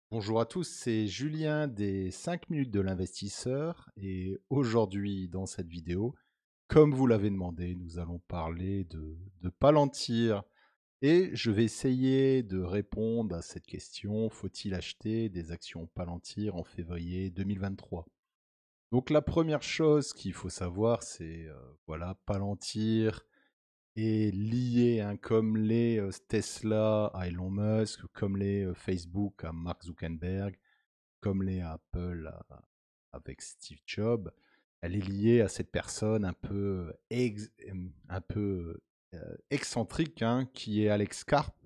Bonjour à tous, c'est Julien des 5 minutes de l'investisseur et aujourd'hui dans cette vidéo, comme vous l'avez demandé, nous allons parler de Palantir et je vais essayer de répondre à cette question, faut-il acheter des actions Palantir en février 2023? Donc la première chose qu'il faut savoir, c'est voilà, Palantir est lié, hein, comme les Tesla à Elon Musk, comme les Facebook à Mark Zuckerberg, comme les Apple avec Steve Jobs, elle est liée à cette personne un peu excentrique, hein, qui est Alex Karp,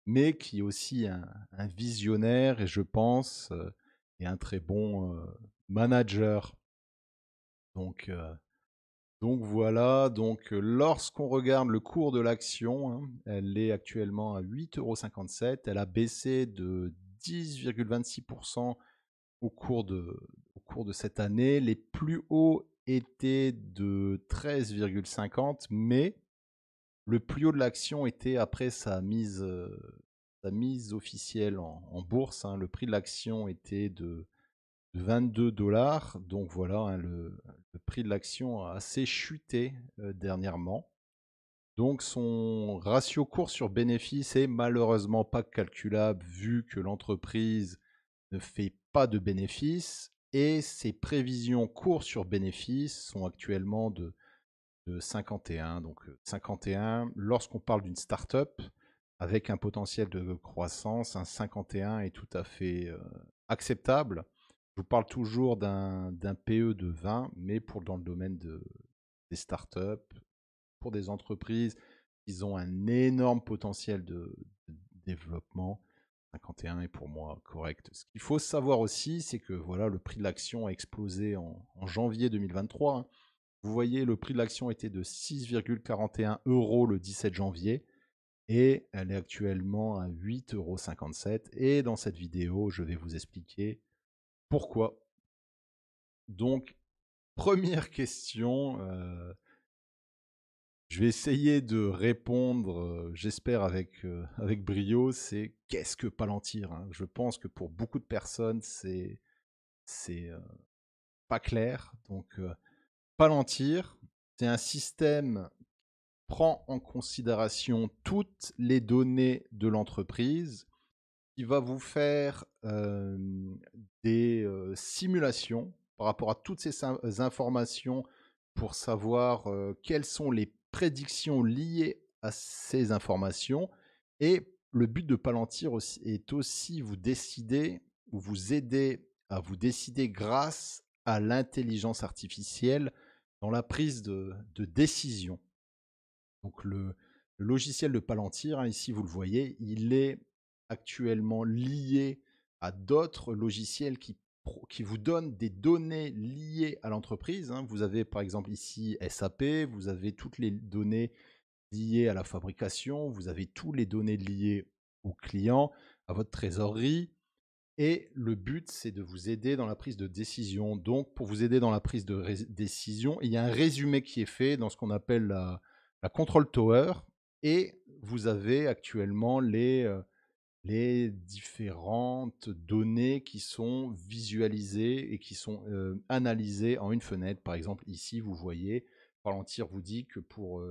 mais qui est aussi un visionnaire et je pense est un très bon manager. Donc, euh, donc voilà, lorsqu'on regarde le cours de l'action, hein, elle est actuellement à 8,57 €. Elle a baissé de 10,26% au cours de, au cours de cette année. Les plus hauts étaient de 13,50, mais le plus haut de l'action était après sa mise officielle en bourse, hein. Le prix de l'action était de 22 $. Donc voilà, hein, le prix de l'action a assez chuté dernièrement. Donc son ratio cours sur bénéfice est malheureusement pas calculable vu que l'entreprise ne fait pas de bénéfices et ses prévisions cours sur bénéfice sont actuellement de 51. Donc 51, lorsqu'on parle d'une start-up avec un potentiel de croissance, un 51 est tout à fait acceptable. Je vous parle toujours d'un PE de 20, mais dans le domaine des startups, pour des entreprises qui ont un énorme potentiel de développement, 51 est pour moi correct. Ce qu'il faut savoir aussi, c'est que voilà, le prix de l'action a explosé en janvier 2023, hein. Vous voyez, le prix de l'action était de 6,41 € le 17 janvier et elle est actuellement à 8,57 €. Et dans cette vidéo, je vais vous expliquer pourquoi. Donc, première question, je vais essayer de répondre, j'espère avec brio, c'est qu'est-ce que Palantir, hein? Je pense que pour beaucoup de personnes, c'est pas clair. Palantir, c'est un système qui prend en considération toutes les données de l'entreprise, qui va vous faire des simulations par rapport à toutes ces informations pour savoir quelles sont les prédictions liées à ces informations. Et le but de Palantir est aussi vous décider ou vous aider à vous décider grâce à l'intelligence artificielle dans la prise de décision. Donc le logiciel de Palantir, hein, ici vous le voyez, il est actuellement lié à d'autres logiciels qui vous donnent des données liées à l'entreprise, hein. Vous avez par exemple ici SAP, vous avez toutes les données liées à la fabrication, vous avez toutes les données liées aux clients, à votre trésorerie. Et le but, c'est de vous aider dans la prise de décision. Donc, pour vous aider dans la prise de décision, il y a un résumé qui est fait dans ce qu'on appelle la Control Tower. Et vous avez actuellement les différentes données qui sont visualisées et qui sont analysées en une fenêtre. Par exemple, ici, vous voyez, Palantir vous dit que pour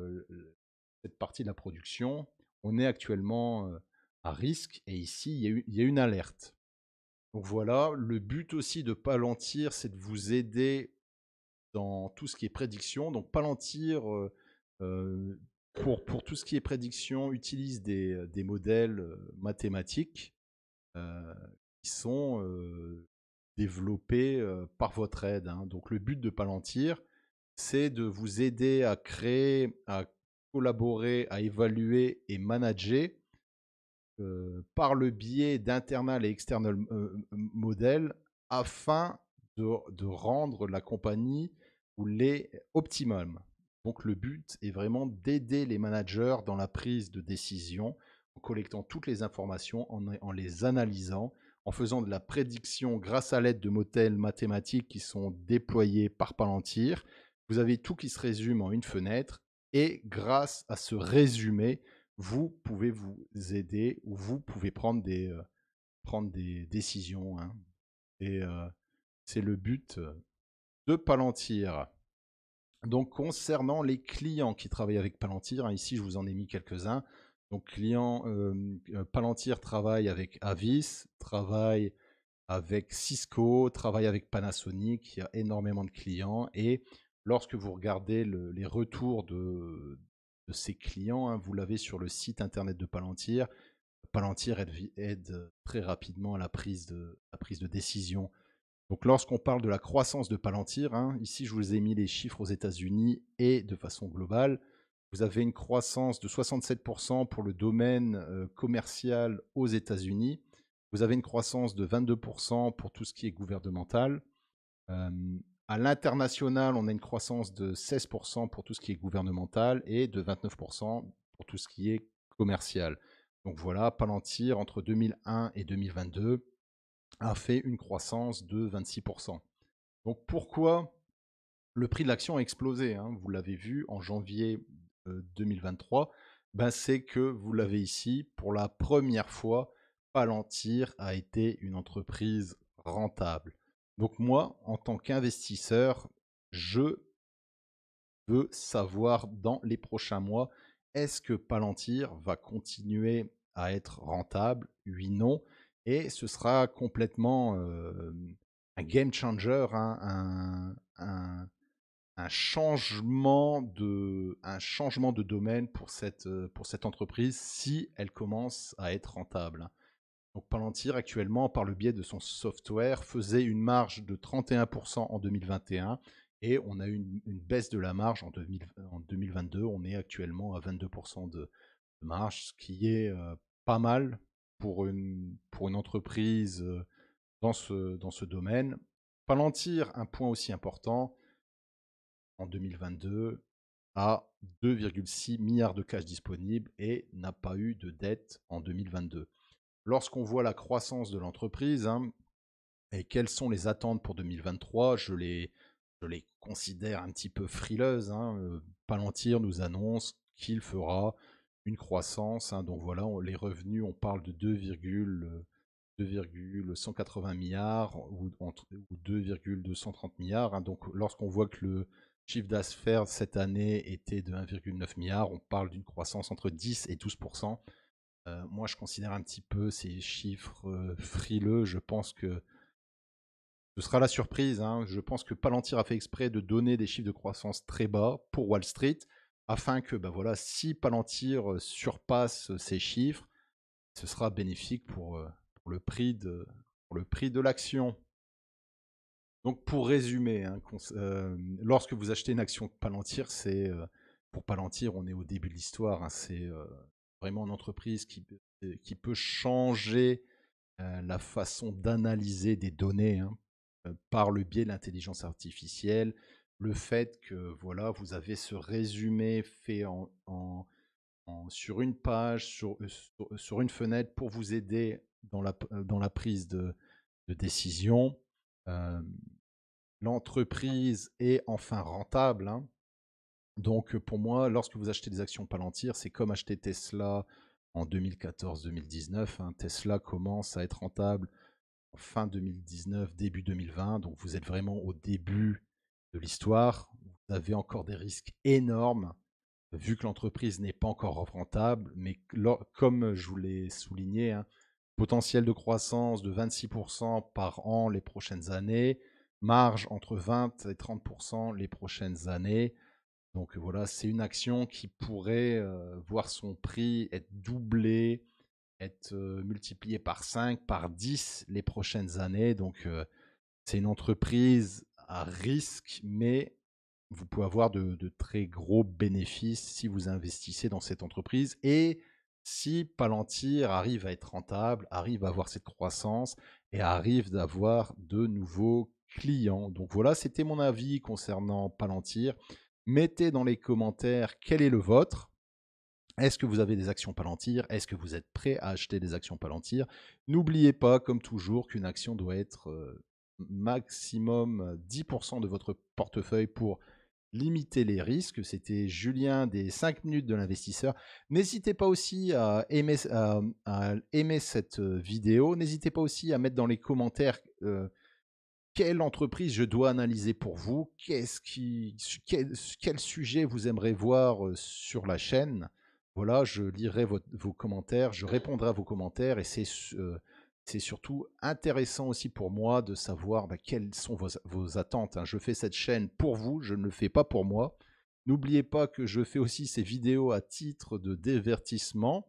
cette partie de la production, on est actuellement à risque. Et ici, il y a une alerte. Donc voilà, le but aussi de Palantir, c'est de vous aider dans tout ce qui est prédiction. Donc Palantir, euh, pour tout ce qui est prédiction, utilise des modèles mathématiques euh, qui sont développés par votre aide, hein. Donc le but de Palantir, c'est de vous aider à créer, à collaborer, à évaluer et manager par le biais d'internal et external modèles afin de rendre la compagnie ou les optimum. Donc le but est vraiment d'aider les managers dans la prise de décision en collectant toutes les informations, en les analysant, en faisant de la prédiction grâce à l'aide de modèles mathématiques qui sont déployés par Palantir. Vous avez tout qui se résume en une fenêtre et grâce à ce résumé, vous pouvez vous aider ou vous pouvez prendre prendre des décisions, hein. Et c'est le but de Palantir. Donc, concernant les clients qui travaillent avec Palantir, hein, ici je vous en ai mis quelques-uns. Donc, Palantir travaille avec Avis, travaille avec Cisco, travaille avec Panasonic. Il y a énormément de clients. Et lorsque vous regardez les retours de ces clients, hein, vous l'avez sur le site internet de Palantir. Palantir aide très rapidement à la prise de décision. Donc, lorsqu'on parle de la croissance de Palantir, hein, ici je vous ai mis les chiffres aux États-Unis et de façon globale. Vous avez une croissance de 67% pour le domaine commercial aux États-Unis. Vous avez une croissance de 22% pour tout ce qui est gouvernemental. Euh, à l'international, on a une croissance de 16% pour tout ce qui est gouvernemental et de 29% pour tout ce qui est commercial. Donc voilà, Palantir, entre 2001 et 2022, a fait une croissance de 26%. Donc pourquoi le prix de l'action a explosé, hein, vous l'avez vu en janvier 2023, ben c'est que vous l'avez ici, pour la première fois, Palantir a été une entreprise rentable. Donc moi, en tant qu'investisseur, je veux savoir dans les prochains mois, est-ce que Palantir va continuer à être rentable? Oui, non. Et ce sera complètement un game changer, hein, un changement de domaine pour cette entreprise si elle commence à être rentable, hein. Donc Palantir, actuellement, par le biais de son software, faisait une marge de 31% en 2021 et on a eu une baisse de la marge en 2022. On est actuellement à 22% de marge, ce qui est pas mal pour une entreprise dans ce domaine. Palantir, un point aussi important, en 2022, a 2,6 milliards de cash disponibles et n'a pas eu de dette en 2022. Lorsqu'on voit la croissance de l'entreprise, hein, et quelles sont les attentes pour 2023, je les considère un petit peu frileuses, hein. Palantir nous annonce qu'il fera une croissance, hein, donc voilà, les revenus, on parle de 2,180 milliards ou 2,230 milliards, hein. Donc lorsqu'on voit que le chiffre d'affaires cette année était de 1,9 milliard, on parle d'une croissance entre 10 et 12%. Moi, je considère un petit peu ces chiffres frileux. Je pense que ce sera la surprise, hein. Je pense que Palantir a fait exprès de donner des chiffres de croissance très bas pour Wall Street, afin que, bah voilà, si Palantir surpasse ces chiffres, ce sera bénéfique pour pour le prix de l'action. Donc, pour résumer, hein, lorsque vous achetez une action de Palantir, pour Palantir, on est au début de l'histoire, hein. C'est vraiment une entreprise qui peut changer la façon d'analyser des données, hein, par le biais de l'intelligence artificielle. Le fait que voilà, vous avez ce résumé fait sur une page, sur une fenêtre pour vous aider dans la prise de décision. Euh, L'entreprise est enfin rentable, hein. Donc pour moi, lorsque vous achetez des actions Palantir, c'est comme acheter Tesla en 2014-2019, hein. Tesla commence à être rentable fin 2019, début 2020. Donc vous êtes vraiment au début de l'histoire. Vous avez encore des risques énormes vu que l'entreprise n'est pas encore rentable. Mais comme je vous l'ai souligné, hein, potentiel de croissance de 26% par an les prochaines années, marge entre 20 et 30% les prochaines années. Donc voilà, c'est une action qui pourrait voir son prix être doublé, être multiplié par 5, par 10 les prochaines années. Donc c'est une entreprise à risque, mais vous pouvez avoir de très gros bénéfices si vous investissez dans cette entreprise. Et si Palantir arrive à être rentable, arrive à avoir cette croissance et arrive d'avoir de nouveaux clients. Donc voilà, c'était mon avis concernant Palantir. Mettez dans les commentaires quel est le vôtre. Est-ce que vous avez des actions Palantir? Est-ce que vous êtes prêt à acheter des actions Palantir? N'oubliez pas, comme toujours, qu'une action doit être maximum 10% de votre portefeuille pour limiter les risques. C'était Julien des 5 minutes de l'investisseur. N'hésitez pas aussi à aimer cette vidéo. N'hésitez pas aussi à mettre dans les commentaires quelle entreprise je dois analyser pour vous, quel sujet vous aimeriez voir sur la chaîne. Voilà, je lirai vos commentaires, je répondrai à vos commentaires et c'est surtout intéressant aussi pour moi de savoir quelles sont vos attentes, hein. Je fais cette chaîne pour vous, je ne le fais pas pour moi. N'oubliez pas que je fais aussi ces vidéos à titre de divertissement.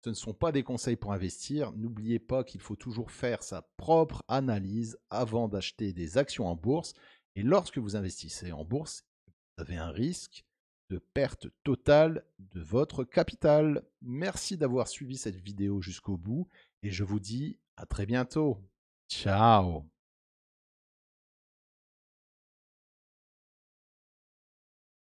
Ce ne sont pas des conseils pour investir. N'oubliez pas qu'il faut toujours faire sa propre analyse avant d'acheter des actions en bourse. Et lorsque vous investissez en bourse, vous avez un risque de perte totale de votre capital. Merci d'avoir suivi cette vidéo jusqu'au bout et je vous dis à très bientôt. Ciao.